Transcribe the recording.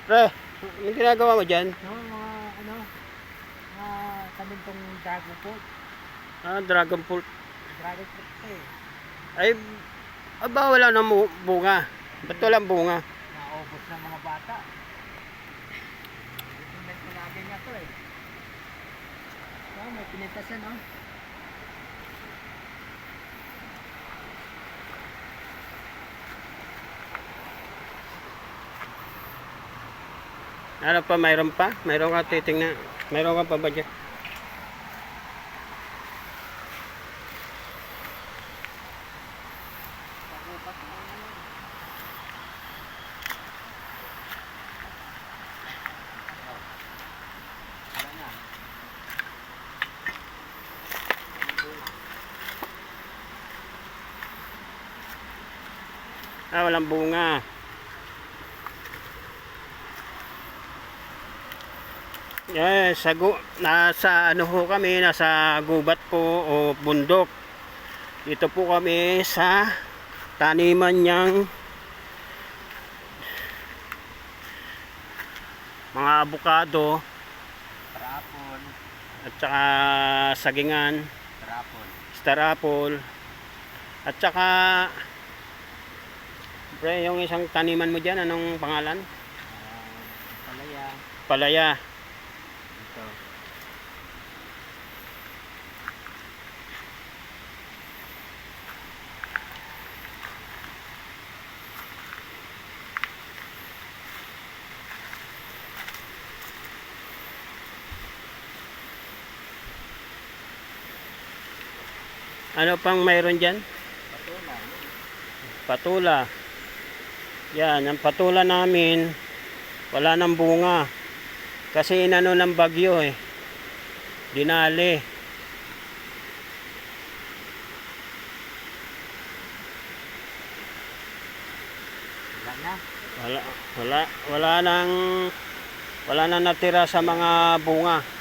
Pre, anong ginagawa mo dyan? No, mga ano, mga tanim tong dragon fruit. Dragon fruit. Dragon fruit eh. Ay, aba wala na bunga. Ba't walang bunga? Naubos ng mga bata. Tingnan ko lagi niya to eh. Oh, may pinitasan oh. Ano pa, mayroon pa? Mayroon ka titingnan. Mayroon ka pa ba dyan? Walang bunga. Yes, nasa ano ho kami, nasa gubat po o bundok. Dito po kami sa taniman niyang mga abukado Trapon. at saka sagingan, Trapon. star apple at saka pre, yung isang taniman mo dyan, anong pangalan? Palaya. Palaya. Ito. Ano pang mayroon dyan? Patula. Patula. Yan, ang patula namin wala nang bunga kasi inano ng bagyo eh, dinali. Wala na. Wala nang natira sa mga bunga.